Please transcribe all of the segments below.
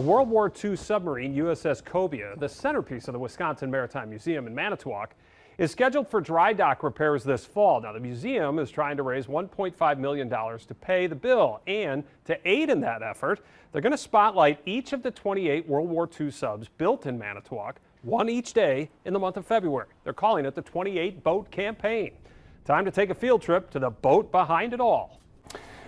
World War II submarine USS Cobia, the centerpiece of the Wisconsin Maritime Museum in Manitowoc, is scheduled for dry dock repairs this fall. Now, the museum is trying to raise $1.5 million to pay the bill, and to aid in that effort, they're going to spotlight each of the 28 World War II subs built in Manitowoc, one each day in the month of February. They're calling it the 28 Boat Campaign. Time to take a field trip to the boat behind it all.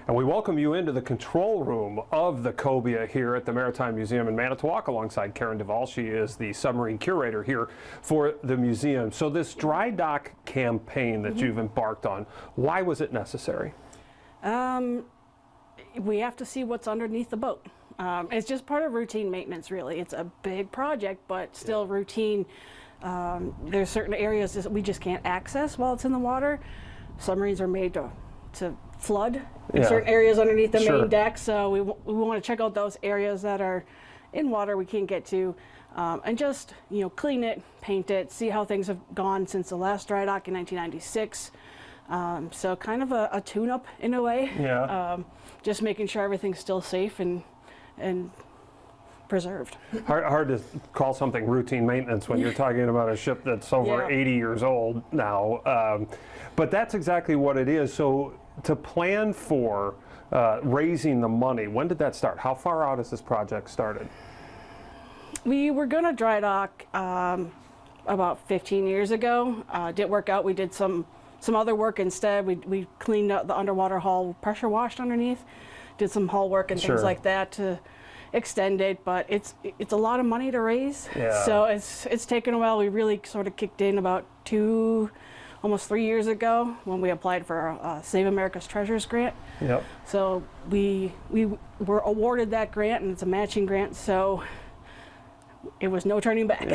And we welcome you into the control room of the Cobia here at the Maritime Museum in Manitowoc alongside Karen Duvall. She is the submarine curator here for the museum. So this dry dock campaign that you've embarked on, why was it necessary? We have to see what's underneath the boat. It's just part of routine maintenance, really. It's a big project, but still routine. There's certain areas that we just can't access while it's in the water. Submarines are made to flood in certain areas underneath the main deck, so we want to check out those areas that are in water we can't get to, and just clean it, paint it, see how things have gone since the last dry dock in 1996. So kind of a tune-up in a way. Just making sure everything's still safe and preserved. Hard to call something routine maintenance when you're talking about a ship that's over 80 years old now, but that's exactly what it is. So to plan for raising the money, when did that start? How far out has this project started? We were going to dry dock about 15 years ago. Didn't work out. We did some other work instead. We cleaned up the underwater hull, pressure washed underneath, did some hull work and things like that to extend it, but it's a lot of money to raise. So it's taken a while. We really sort of kicked in about almost 3 years ago when we applied for a Save America's Treasures grant. So we were awarded that grant, and it's a matching grant, so it was no turning back.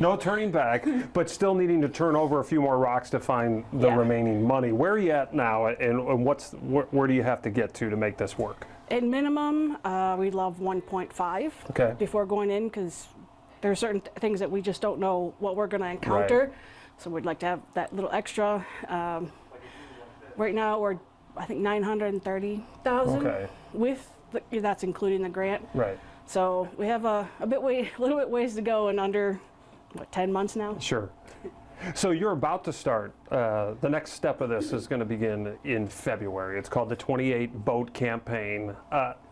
No turning back, but still needing to turn over a few more rocks to find the remaining money. Where are you at now, and where do you have to get to make this work? At minimum, we'd love 1.5 before going in, because there are certain things that we just don't know what we're going to encounter. So we'd like to have that little extra. Right now we're, I think, 930,000 with that's including the grant. So we have a little bit ways to go, and under 10 months now. So you're about to start. The next step of this is going to begin in February. It's called the 28 Boat Campaign.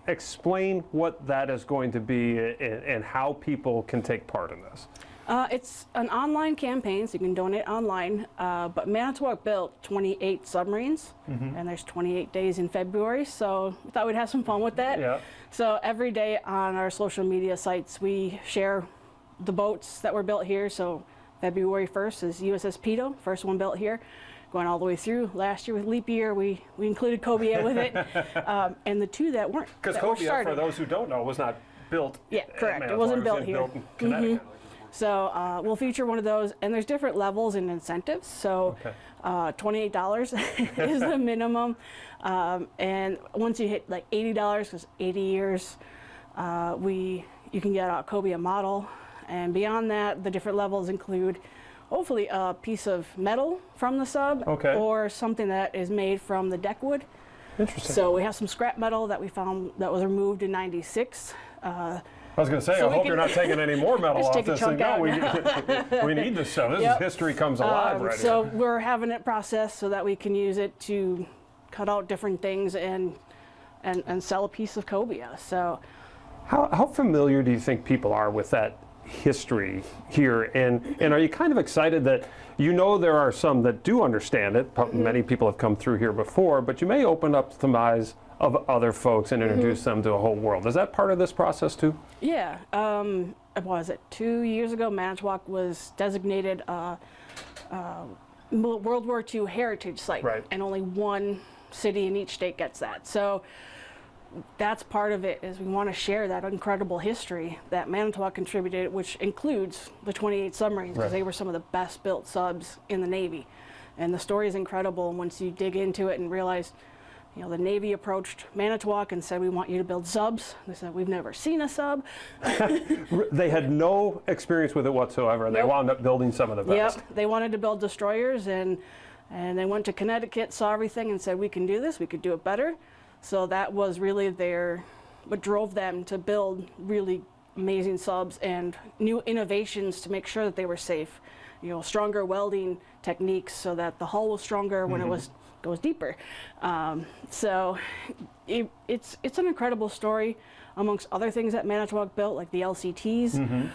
Explain what that is going to be and how people can take part in this. It's an online campaign, so you can donate online, but Manitowoc built 28 submarines, and there's 28 days in February, so we thought we'd have some fun with that. So every day on our social media sites, we share the boats that were built here. So February 1st is USS Cobia, first one built here, going all the way through. Last year with leap year, we included Cobia with it, and the two that weren't. Because Cobia, for those who don't know, was not built. Correct. It wasn't built here. Built in Connecticut. So we'll feature one of those, and there's different levels and incentives. So $28 is the minimum, and once you hit like $80, because 80 years, you can get a Cobia model, and beyond that, the different levels include hopefully a piece of metal from the sub, or something that is made from the deck wood. Interesting. So we have some scrap metal that we found that was removed in '96. I was going to say, so I hope you're not taking any more metal off this thing. No, we need this stuff. This is history comes alive right so here. We're having it processed so that we can use it to cut out different things and sell a piece of Cobia. So, how familiar do you think people are with that history here? And are you kind of excited that there are some that do understand it? Many people have come through here before, but you may open up some eyes of other folks and introduce them to a whole world. Is that part of this process too? Yeah. What was it? 2 years ago, Manitowoc was designated a World War II heritage site, and only one city in each state gets that. So that's part of it, is we want to share that incredible history that Manitowoc contributed, which includes the 28 submarines, because they were some of the best built subs in the Navy. And the story is incredible once you dig into it and realize the Navy approached Manitowoc and said, we want you to build subs. They said, we've never seen a sub. They had no experience with it whatsoever, and they wound up building some of the best. They wanted to build destroyers, and they went to Connecticut, saw everything, and said, we can do this, we could do it better. So that was really their what drove them to build really amazing subs and new innovations to make sure that they were safe. You know, stronger welding techniques so that the hull was stronger when it goes deeper. So it's an incredible story, amongst other things that Manitowoc built, like the LCTs.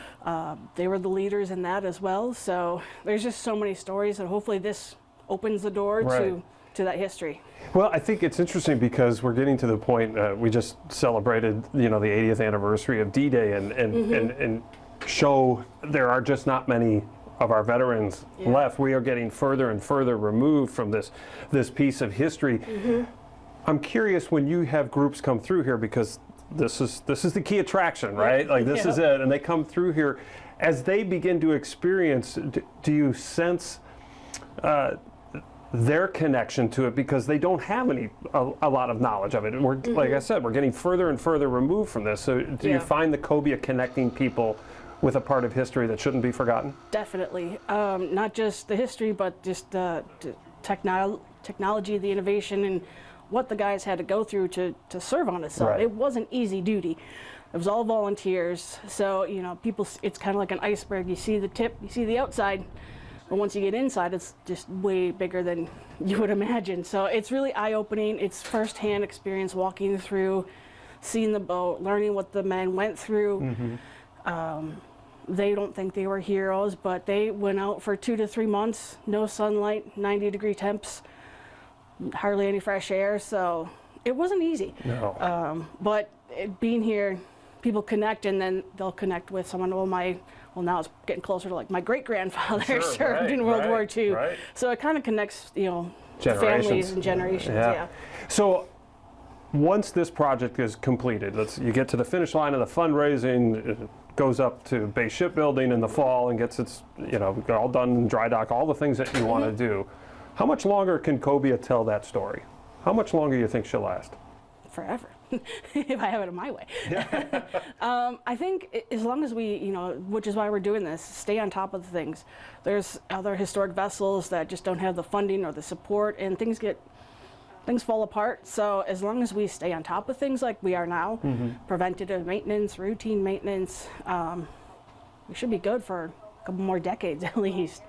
They were the leaders in that as well. So there's just so many stories, and hopefully this opens the door to that history. Well, I think it's interesting because we're getting to the point, we just celebrated, you know, the 80th anniversary of D-Day, and show there are just not many of our veterans left. We are getting further and further removed from this piece of history. I'm curious, when you have groups come through here, because this is the key attraction, right? Like this is it, and they come through here, as they begin to experience, do you sense their connection to it, because they don't have a lot of knowledge of it? And we're, like I said, we're getting further and further removed from this. So do you find the Cobia connecting people with a part of history that shouldn't be forgotten? Definitely. Not just the history, but just the technology, the innovation, and what the guys had to go through to serve on a sub. It wasn't easy duty. It was all volunteers. So, you know, people, it's kind of like an iceberg. You see the tip, you see the outside, but once you get inside, it's just way bigger than you would imagine. So it's really eye-opening. It's first-hand experience walking through, seeing the boat, learning what the men went through. They don't think they were heroes, but they went out for 2 to 3 months, no sunlight, 90-degree temps, hardly any fresh air, so it wasn't easy. No. But being here, people connect, and then they'll connect with someone. Well, now it's getting closer to like my great-grandfather served in World War II. So it kind of connects, you know, families and generations. So once this project is completed, you get to the finish line of the fundraising, it goes up to base shipbuilding in the fall and gets its, you know, all done, dry dock, all the things that you want to do. How much longer can Cobia tell that story? How much longer do you think she'll last? Forever, if I have it my way. I think as long as we, you know, which is why we're doing this, stay on top of the things. There's other historic vessels that just don't have the funding or the support, and things fall apart. So as long as we stay on top of things like we are now, preventative maintenance, routine maintenance, we should be good for a couple more decades at least.